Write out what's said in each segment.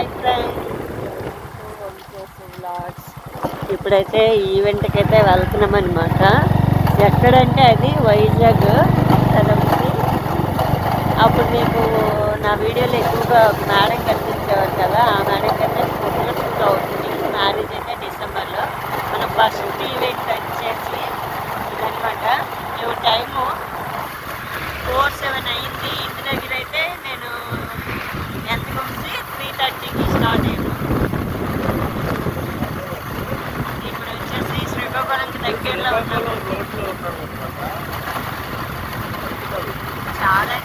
Hi friends, vlogs. ఇప్పుడైతే ఈవెంట్కి అయితే వెళ్తున్నాం అనమాట. ఎక్కడంటే అది వైజాగ్ తలంసి. అప్పుడు మీకు నా వీడియోలో ఎక్కువగా మేడం కనిపించేవారు కదా, ఆ మేడంకి అయితే షూట్ అవుతుంది. మ్యారేజ్ అయితే డిసెంబర్లో. మన ఫస్ట్ ఈవెంట్ వచ్చేసి ఇదనమాట. ఇప్పుడు టైము 4-7 అయింది. ఇంటి దగ్గర అయితే నేను ఎంతకు ముందు 3:30కి స్టార్ట్ అయ్యాను. ఇప్పుడు వచ్చేసి శ్రీకాకుళంకి దగ్గరలో ఉన్నాను. చాలా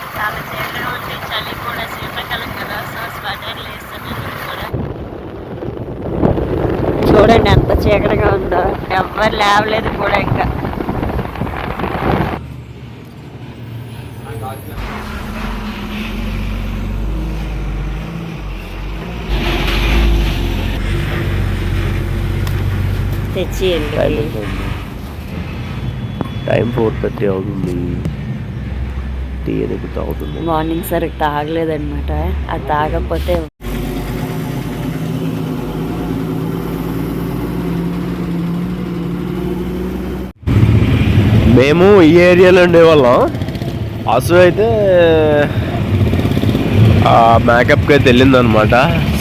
చీకగా ఉంది, చలి కూడా శీతాకాలం కదా, సో స్వెటర్లు వేస్తాను కూడా. చూడండి ఎంత చీకటిగా ఉందో, ఎవ్వరు లేవలేదు కూడా ఇంకా. తెచ్చి టైం 4:30 అవుతుంది. టీ అనేది తాగుతుంది. మార్నింగ్ సరిగ్గా తాగలేదన్నమాట. అది తాగకపోతే మేము ఈ ఏరియాలో ఉండేవాళ్ళం. అసు అయితే మేకప్కి అయితే వెళ్ళిందనమాట.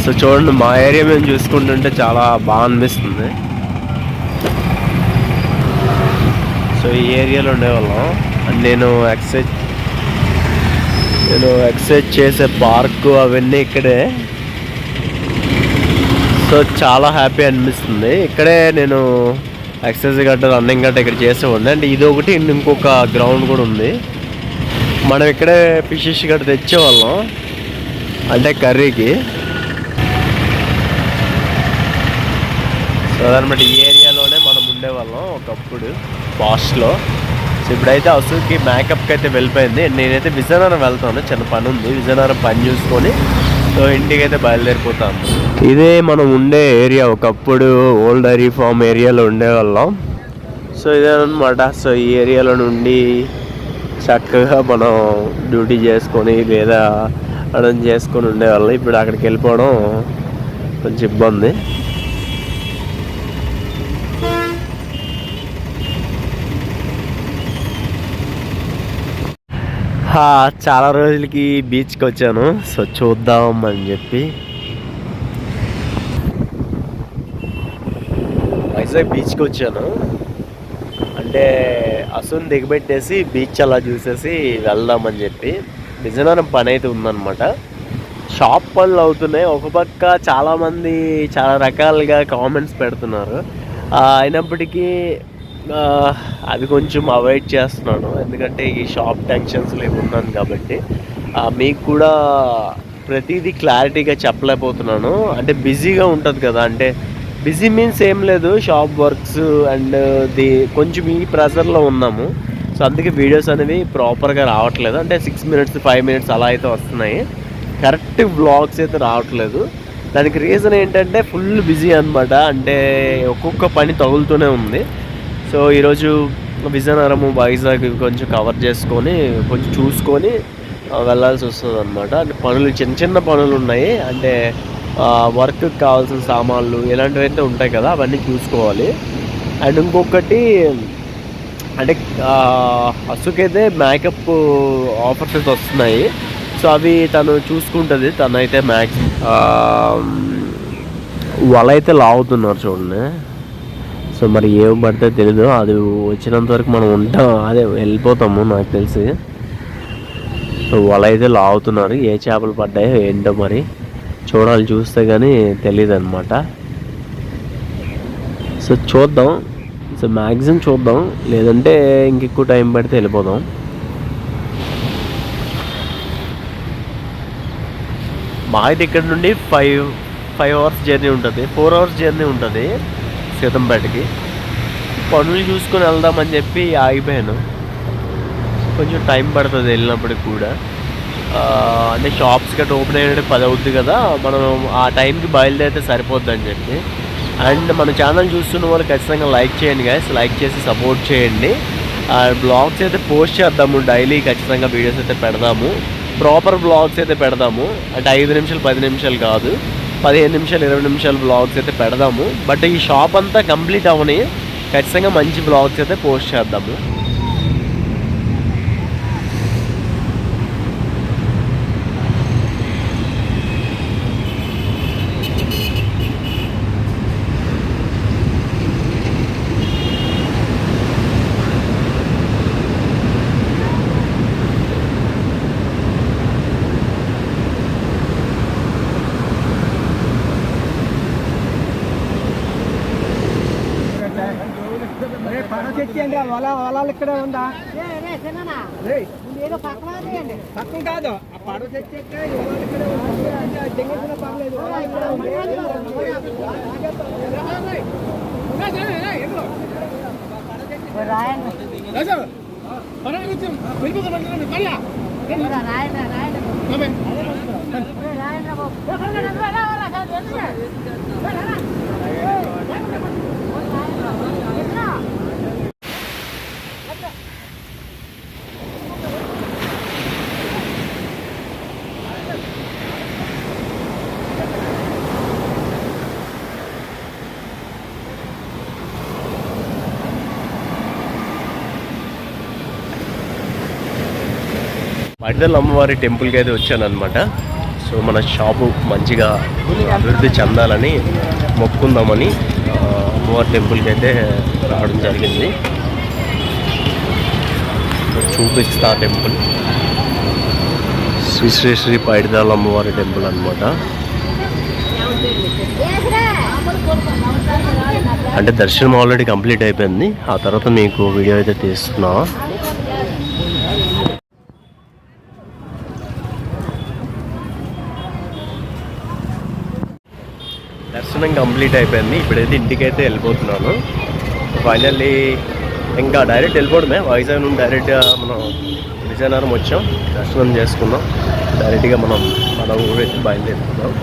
సో చూడండి, మా ఏరియా మేము చూసుకుంటుంటే చాలా బాగా అనిపిస్తుంది. సో ఈ ఏరియాలో ఉండేవాళ్ళం. నేను ఎక్సర్సైజ్ చేసే పార్కు అవన్నీ ఇక్కడే. సో చాలా హ్యాపీ అనిపిస్తుంది. ఇక్కడే నేను ఎక్సర్సైజ్ గట్ట రన్నింగ్ గట్ట ఇక్కడ చేసేవాడిని. అంటే ఇది ఒకటి, ఇంకొక గ్రౌండ్ కూడా ఉంది. మనం ఇక్కడే ఫిషెస్ గట్ట తెచ్చేవాళ్ళం, అంటే కర్రీకి. సో అదనమాట, ఈ ఏరియాలోనే మనం ఉండేవాళ్ళం ఒకప్పుడు పాస్ట్లో. సో ఇప్పుడైతే అసలుకి మేకప్కి అయితే వెళ్ళిపోయింది. నేనైతే విజయనగరం వెళ్తాను, చిన్న పని ఉంది. విజయనగరం పని చూసుకొని సో ఇంటికి అయితే బయలుదేరిపోతాను. ఇదే మనం ఉండే ఏరియా. ఒకప్పుడు ఓల్డ్ డైరీ ఫామ్ ఏరియాలో ఉండేవాళ్ళం. సో ఇదేనమాట. సో ఈ ఏరియాలో నుండి చక్కగా మనం డ్యూటీ చేసుకొని లేదా అడం చేసుకొని ఉండేవాళ్ళం. ఇప్పుడు అక్కడికి వెళ్ళిపోవడం కొంచెం ఇబ్బంది. చాలా రోజులకి బీచ్కి వచ్చాను. సో చూద్దాం అని చెప్పి వైజాగ్ బీచ్కి వచ్చాను. అంటే అసుని దిగబెట్టేసి బీచ్ అలా చూసేసి వెళ్దామని చెప్పి. విజయనగరం పని అయితే ఉందన్నమాట. షాప్ పనులు అవుతున్నాయి. ఒక పక్క చాలామంది చాలా రకాలుగా కామెంట్స్ పెడుతున్నారు. అయినప్పటికీ అవి కొంచెం అవాయిడ్ చేస్తున్నాను, ఎందుకంటే ఈ షాప్ టెన్షన్స్లో ఉన్నాను కాబట్టి. మీకు కూడా ప్రతిదీ క్లారిటీగా చెప్పలేకపోతున్నాను. అంటే బిజీగా ఉంటుంది కదా. అంటే బిజీ మీన్స్ ఏం లేదు, షాప్ వర్క్స్ అండ్ కొంచెం ఈ ప్రెషర్లో ఉన్నాము. సో అందుకే వీడియోస్ అనేవి ప్రాపర్గా రావట్లేదు. అంటే 6 minutes 5 minutes అలా అయితే వస్తున్నాయి, కరెక్ట్ వ్లాగ్స్ అయితే రావట్లేదు. దానికి రీజన్ ఏంటంటే ఫుల్ బిజీ అనమాట. అంటే ఒక్కొక్క పని తగులుతూనే ఉంది. సో ఈరోజు విజయనగరం వైజాగ్ కొంచెం కవర్ చేసుకొని కొంచెం చూసుకొని వెళ్ళాల్సి వస్తుంది అనమాట. అంటే పనులు చిన్న పనులు ఉన్నాయి. అంటే వర్క్కి కావాల్సిన సామాన్లు ఇలాంటివి అయితే ఉంటాయి కదా, అవన్నీ చూసుకోవాలి. అండ్ ఇంకొకటి అంటే అసుకైతే మేకప్ ఆఫర్స్ అయితే వస్తున్నాయి. సో అవి తను చూసుకుంటుంది. తనైతే వల అయితే లాగుతున్నారు చూడండి. సో మరి ఏం పడితే తెలీదు, అది వచ్చినంత వరకు మనం ఉంటాం, అదే వెళ్ళిపోతాము నాకు తెలిసి. సో వల అయితే లాగుతున్నారు. ఏ చేపలు పడ్డాయో ఏంటో మరి చూడాలి, చూస్తే కానీ తెలియదు అనమాట. సో చూద్దాం. సో మ్యాక్సిమం చూద్దాం, లేదంటే ఇంకెక్కువ టైం పడితే వెళ్ళిపోదాం. మాది ఇక్కడ నుండి 5 hours జర్నీ ఉంటుంది, 4 hours జర్నీ ఉంటుంది సీతంపేటకి. పనులు చూసుకొని వెళ్దామని చెప్పి ఆగిపోయాను. కొంచెం టైం పడుతుంది వెళ్ళినప్పటికి కూడా. అంటే షాప్స్ గట్రా ఓపెన్ అయ్యేది 10 అవుతుంది కదా, మనం ఆ టైంకి బయలుదేరితే సరిపోద్ది అని చెప్పి. అండ్ మన ఛానల్ చూస్తున్న వాళ్ళు ఖచ్చితంగా లైక్ చేయండి గైస్, లైక్ చేసి సపోర్ట్ చేయండి. బ్లాగ్స్ అయితే పోస్ట్ చేద్దాము, డైలీ ఖచ్చితంగా వీడియోస్ అయితే పెడదాము. ప్రాపర్ బ్లాగ్స్ అయితే పెడదాము. అంటే 5 నిమిషాలు 10 నిమిషాలు కాదు, 15 నిమిషాలు 20 నిమిషాలు బ్లాగ్స్ అయితే పెడదాము. బట్ ఈ షాప్ అంతా కంప్లీట్ అవ్వని ఖచ్చితంగా మంచి బ్లాగ్స్ అయితే పోస్ట్ చేద్దాము. వాళ్ళ ఇక్కడే ఉందా పక్కన కాదు ఆ పడవ తెచ్చాక ఇక్కడే పర్లేదు. పైడితల్లి అమ్మవారి టెంపుల్కి అయితే వచ్చాను అనమాట. సో మన షాపు మంచిగా అభివృద్ధి చెందాలని మొక్కుందామని అమ్మవారి టెంపుల్కి అయితే రావడం జరిగింది. చూపిస్తా టెంపుల్ శ్రీ శ్రీ శ్రీ పైడితల్లి అమ్మవారి టెంపుల్ అనమాట. అంటే దర్శనం ఆల్రెడీ కంప్లీట్ అయిపోయింది. ఆ తర్వాత మీకు వీడియో అయితే తీస్తున్నా. దర్శనం కంప్లీట్ అయిపోయింది. ఇప్పుడైతే ఇంటికైతే వెళ్ళిపోతున్నాను. ఫైనల్లీ ఇంకా డైరెక్ట్ వెళ్ళిపోవడమే. వైజాగ్ నుండి డైరెక్ట్గా మనం విజయనగరం వచ్చాం, దర్శనం చేసుకున్నాం. డైరెక్ట్గా మనం మన ఊరైతే బయలుదేరుతున్నాం.